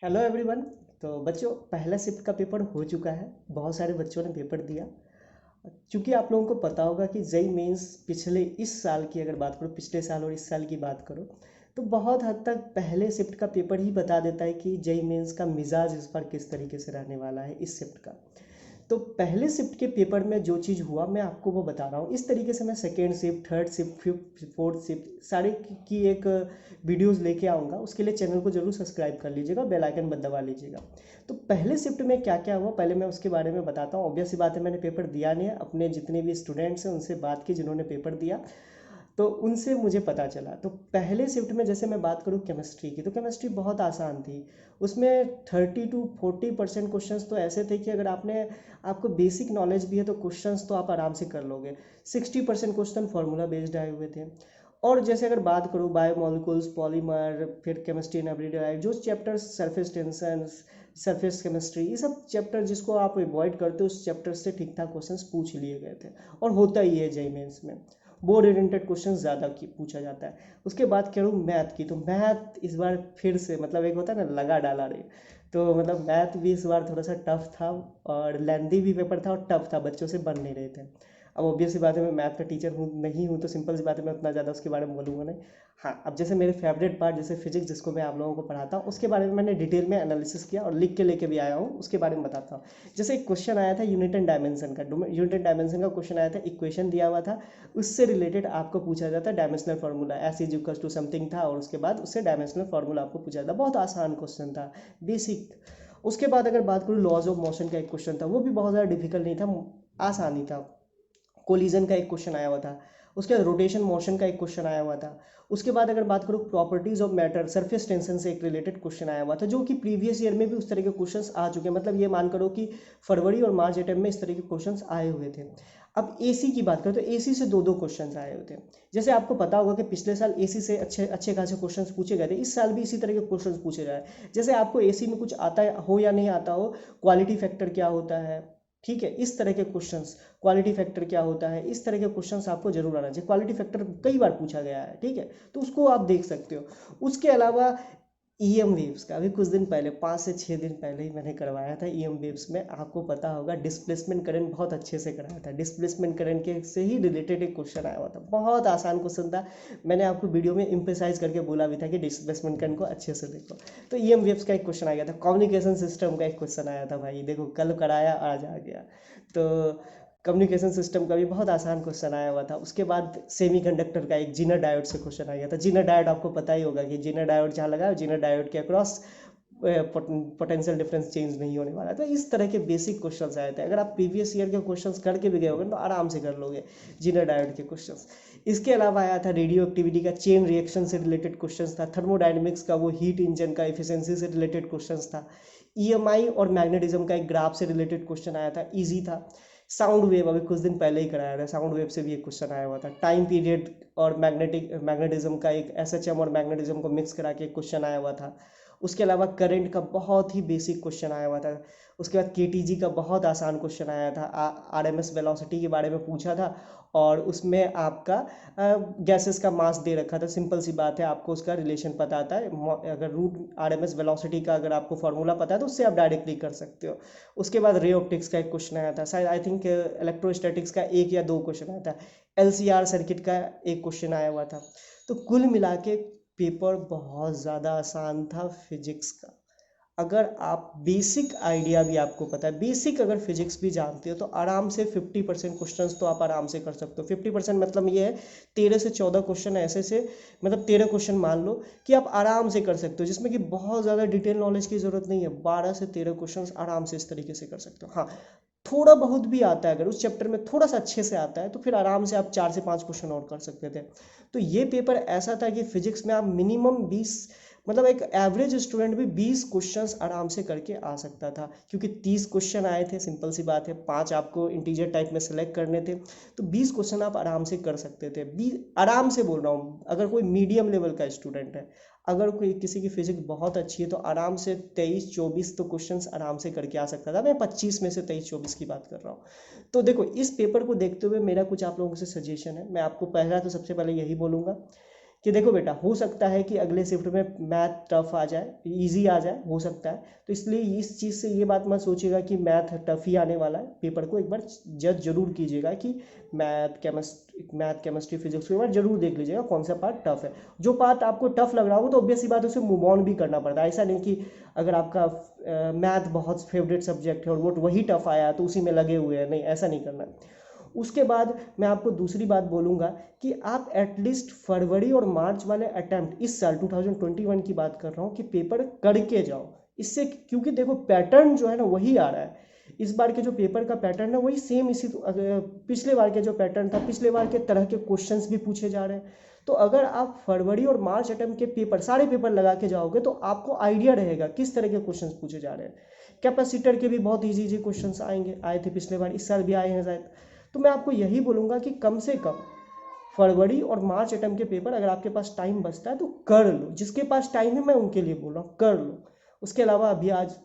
Hello everyone. तो बच्चों, पहला शिफ्ट का पेपर हो चुका है। बहुत सारे बच्चों ने पेपर दिया। क्योंकि आप लोगों को पता होगा कि जेई मेंस पिछले इस साल की अगर बात करो, पिछले साल और इस साल की बात करो, तो बहुत हद तक पहले शिफ्ट का पेपर ही बता देता है कि जेई मेंस का मिजाज इस बार किस तरीके से रहने वाला है इस शिफ्ट का। तो पहले शिफ्ट के पेपर में जो चीज़ हुआ मैं आपको वो बता रहा हूँ। इस तरीके से मैं second shift, third shift, fifth, fourth shift सारे की एक वीडियोस लेके आऊँगा। उसके लिए चैनल को जरूर सब्सक्राइब कर लीजिएगा, बेल आइकन मत दबा लीजिएगा। तो पहले शिफ्ट में क्या क्या हुआ पहले मैं उसके बारे में बताता हूँ। ऑब्वियस सी बात है, मैंने पेपर दिया नहीं है। अपने जितने भी स्टूडेंट्स हैं उनसे बात की जिन्होंने पेपर दिया, तो उनसे मुझे पता चला। तो पहले शिफ्ट में जैसे मैं बात करूँ केमिस्ट्री की, तो केमिस्ट्री बहुत आसान थी। उसमें 30 to 40% क्वेश्चन तो ऐसे थे कि अगर आपको बेसिक नॉलेज भी है तो क्वेश्चंस तो आप आराम से कर लोगे। 60% क्वेश्चन फार्मूला बेस्ड आए हुए थे। और जैसे अगर बात करूँ बायोमोलिकुल्स, पॉलीमर, फिर केमिस्ट्री इन एवरीडे लाइफ, जो chapters surface tension, surface chemistry, ये सब चैप्टर जिसको आप अवॉइड करते हो उस चैप्टर से ठीक ठाक क्वेश्चंस पूछ लिए गए थे। और होता ही है जेईई मेंस में, बोर्ड ओरिएंटेड क्वेश्चन ज़्यादा की पूछा जाता है। उसके बाद करूँ मैथ की, तो मैथ इस बार फिर से मतलब एक होता है ना, लगा डाला रे। तो मतलब मैथ भी इस बार थोड़ा सा टफ था, और लेंदी भी पेपर था और टफ था, बच्चों से बन नहीं रहे थे। अब ऑब्वियस सी बात है, मैं मैथ का टीचर हूँ नहीं हूँ, तो सिंपल सी बात है मैं उतना ज़्यादा उसके बारे में बोलूँगा नहीं। हाँ, अब जैसे मेरे फेवरेट पार्ट जैसे फिजिक्स, जिसको मैं आप लोगों को पढ़ाता हूँ, उसके बारे में मैंने डिटेल में एनालिसिस किया और लिख के लेके भी आया हूँ, उसके बारे में बताता हूँ। जैसे एक क्वेश्चन आया था यूनिट एंड डायमेंशन का, यूनिट एंड डायमेंशन का क्वेश्चन आया था, इक्वेशन दिया हुआ था, उससे रिलेटेड आपको पूछा जाता है dimensional formula, S is equal to something था, और उसके बाद उससे डायमेंशनल फार्मूला आपको पूछा जाता। बहुत आसान क्वेश्चन था, बेसिक। उसके बाद अगर बात करूँ लॉज ऑफ मोशन का एक क्वेश्चन था, वो भी बहुत ज़्यादा डिफिकल्ट नहीं था, आसान ही था। कोलिजन का एक क्वेश्चन आया हुआ था। उसके बाद रोटेशन मोशन का एक क्वेश्चन आया हुआ था। उसके बाद अगर बात करूँ properties of matter, surface tension से एक रिलेटेड क्वेश्चन आया हुआ था, जो कि प्रीवियस ईयर में भी उस तरह के क्वेश्चंस आ चुके हैं। मतलब ये मान करो कि फरवरी और मार्च अटेम्प्ट में इस तरह के क्वेश्चंस आए हुए थे। अब एसी की बात करें तो एसी से दो दो क्वेश्चंस आए हुए थे। जैसे आपको पता होगा कि पिछले साल एसी से अच्छे अच्छे खासे क्वेश्चंस पूछे गए थे, इस साल भी इसी तरह के क्वेश्चंस पूछे जाए। जैसे आपको एसी में कुछ आता हो या नहीं आता हो, क्वालिटी फैक्टर क्या होता है, ठीक है, इस तरह के क्वेश्चंस, क्वालिटी फैक्टर क्या होता है, इस तरह के क्वेश्चंस आपको जरूर आना चाहिए। क्वालिटी फैक्टर कई बार पूछा गया है, ठीक है, तो उसको आप देख सकते हो। उसके अलावा ईएम वेव्स का अभी कुछ दिन पहले, 5 से 6 दिन पहले ही मैंने करवाया था। ईएम वेव्स में आपको पता होगा डिस्प्लेसमेंट करंट बहुत अच्छे से कराया था। डिस्प्लेसमेंट करंट के से ही रिलेटेड एक क्वेश्चन आया हुआ था, बहुत आसान क्वेश्चन था। मैंने आपको वीडियो में इम्फेसाइज करके बोला भी था कि डिस्प्लेसमेंट करंट को अच्छे से देखो। तो ईएम वेव्स का एक क्वेश्चन आ गया था। कम्युनिकेशन सिस्टम का एक क्वेश्चन आया था, भाई देखो कल कराया आज आ गया। तो कम्युनिकेशन सिस्टम का भी बहुत आसान क्वेश्चन आया हुआ था। उसके बाद सेमीकंडक्टर का एक जीनर डायोड से क्वेश्चन आ गया था। जीनर डायोड आपको पता ही होगा कि जीनर डायोड जहाँ लगा है, जीनर डायोड के अक्रॉस पोटेंशियल डिफरेंस चेंज नहीं होने वाला। तो इस तरह के बेसिक क्वेश्चंस आए थे। अगर आप प्रीवियस ईयर के क्वेश्चंस करके भी गए होंगे तो आराम से कर लोगे जीनर डायोड के क्वेश्चंस। इसके अलावा आया था रेडियो एक्टिविटी का, चेन रिएक्शन से रिलेटेड क्वेश्चंस था। थर्मोडायनेमिक्स का वो हीट इंजन का एफिशिएंसी से रिलेटेड क्वेश्चंस था। ईएमआई और मैग्नेटिज्म का एक ग्राफ से रिलेटेड क्वेश्चन आया था, ईजी था। साउंड वेव अभी कुछ दिन पहले ही कराया था, साउंड वेव से भी एक क्वेश्चन आया हुआ था। टाइम पीरियड और मैग्नेटिज्म का एक एसएचएम और मैग्नेटिज्म को मिक्स करा के एक क्वेश्चन आया हुआ था। उसके अलावा करंट का बहुत ही बेसिक क्वेश्चन आया हुआ था। उसके बाद केटीजी का बहुत आसान क्वेश्चन आया था, आरएमएस वेलोसिटी के बारे में पूछा था, और उसमें आपका गैसेस का मास दे रखा था। सिंपल सी बात है, आपको उसका रिलेशन पता आता है। अगर रूट आरएमएस वेलोसिटी का अगर आपको फॉर्मूला पता है तो उससे आप डायरेक्टली कर सकते हो। उसके बाद रे ऑप्टिक्स का एक क्वेश्चन आया था, शायद आई थिंक इलेक्ट्रोस्टैटिक्स का एक या दो क्वेश्चन आया था। एलसीआर सर्किट का एक क्वेश्चन आया हुआ था। तो कुल मिला के पेपर बहुत ज़्यादा आसान था फिजिक्स का। अगर आप बेसिक आइडिया भी आपको पता है, बेसिक अगर फिजिक्स भी जानते हो, तो आराम से 50% क्वेश्चन तो आप आराम से कर सकते हो। 50% मतलब ये है 13 से 14 क्वेश्चन ऐसे से, मतलब 13 क्वेश्चन मान लो कि आप आराम से कर सकते हो, जिसमें कि बहुत ज़्यादा डिटेल नॉलेज की ज़रूरत नहीं है। 12 से 13 क्वेश्चन आराम से इस तरीके से कर सकते हो। हाँ, थोड़ा बहुत भी आता है, अगर उस चैप्टर में थोड़ा सा अच्छे से आता है तो फिर आराम से आप 4 से 5 क्वेश्चन और कर सकते थे। तो ये पेपर ऐसा था कि फिजिक्स में आप मिनिमम 20, मतलब एक एवरेज स्टूडेंट भी 20 क्वेश्चंस आराम से करके आ सकता था, क्योंकि 30 क्वेश्चन आए थे। सिंपल सी बात है, 5 आपको इंटीजर टाइप में सेलेक्ट करने थे, तो 20 क्वेश्चन आप आराम से कर सकते थे। 20 आराम से बोल रहा हूँ, अगर कोई मीडियम लेवल का स्टूडेंट है। अगर कोई किसी की फिजिक्स बहुत अच्छी है तो आराम से 23-24 तो क्वेश्चंस आराम से करके आ सकता था। मैं 25 में से 23-24 की बात कर रहा हूँ। तो देखो, इस पेपर को देखते हुए मेरा कुछ आप लोगों से सजेशन है। मैं आपको पहला तो सबसे पहले यही बोलूँगा कि देखो बेटा, हो सकता है कि अगले शिफ्ट में मैथ टफ आ जाए, इजी आ जाए, हो सकता है। तो इसलिए इस चीज़ से ये बात मत सोचिएगा कि मैथ टफ ही आने वाला है। पेपर को एक बार जज जरूर कीजिएगा कि मैथ केमिस्ट्री फिजिक्स को एक बार जरूर देख लीजिएगा कौन सा पार्ट टफ है। जो पार्ट आपको टफ लग रहा होगा तो ऑब्वियस सी बात है, उसे मूव ऑन भी करना पड़ता है। ऐसा नहीं कि अगर आपका मैथ बहुत फेवरेट सब्जेक्ट है और वो वही टफ आया तो उसी में लगे हुए हैं, नहीं, ऐसा नहीं करना। उसके बाद मैं आपको दूसरी बात बोलूँगा कि आप एटलीस्ट फरवरी और मार्च वाले अटैम्प्ट इस साल 2021 की बात कर रहा हूँ कि पेपर करके जाओ। इससे क्योंकि देखो पैटर्न जो है ना वही आ रहा है। इस बार के जो पेपर का पैटर्न है वही सेम पिछले बार के जो पैटर्न था, पिछले बार के तरह के क्वेश्चंस भी पूछे जा रहे हैं। तो अगर आप फरवरी और मार्च अटेम्प्ट के पेपर सारे पेपर लगा के जाओगे तो आपको आइडिया रहेगा किस तरह के क्वेश्चंस पूछे जा रहे हैं। कैपेसिटर के भी बहुत इजी इजी क्वेश्चंस आए थे पिछले बार, इस साल भी आए हैं शायद। तो मैं आपको यही बोलूँगा कि कम से कम फरवरी और मार्च अटेम्प्ट के पेपर अगर आपके पास टाइम बचता है तो कर लो। जिसके पास टाइम है मैं उनके लिए बोल रहा हूँ, कर लो। उसके अलावा अभी आज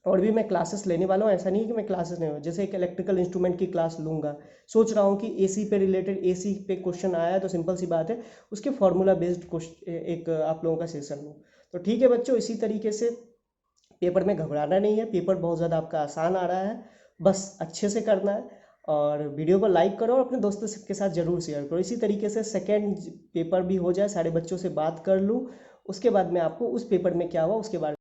और भी मैं क्लासेस लेने वाला हूँ, ऐसा नहीं है कि मैं क्लासेस नहीं हूँ। जैसे एक इलेक्ट्रिकल इंस्ट्रूमेंट की क्लास लूँगा, सोच रहा हूँ कि एसी पे रिलेटेड, एसी पे क्वेश्चन आया है तो सिंपल सी बात है उसके फॉर्मूला बेस्ड क्वेश्चन एक आप लोगों का सेशन लूँ। तो ठीक है बच्चों, इसी तरीके से पेपर में घबराना नहीं है। पेपर बहुत ज़्यादा आपका आसान आ रहा है, बस अच्छे से करना है। और वीडियो को लाइक करो और अपने दोस्तों के साथ ज़रूर शेयर करो। इसी तरीके से सेकेंड पेपर भी हो जाए, सारे बच्चों से बात कर लूँ, उसके बाद मैं आपको उस पेपर में क्या हुआ उसके बारे में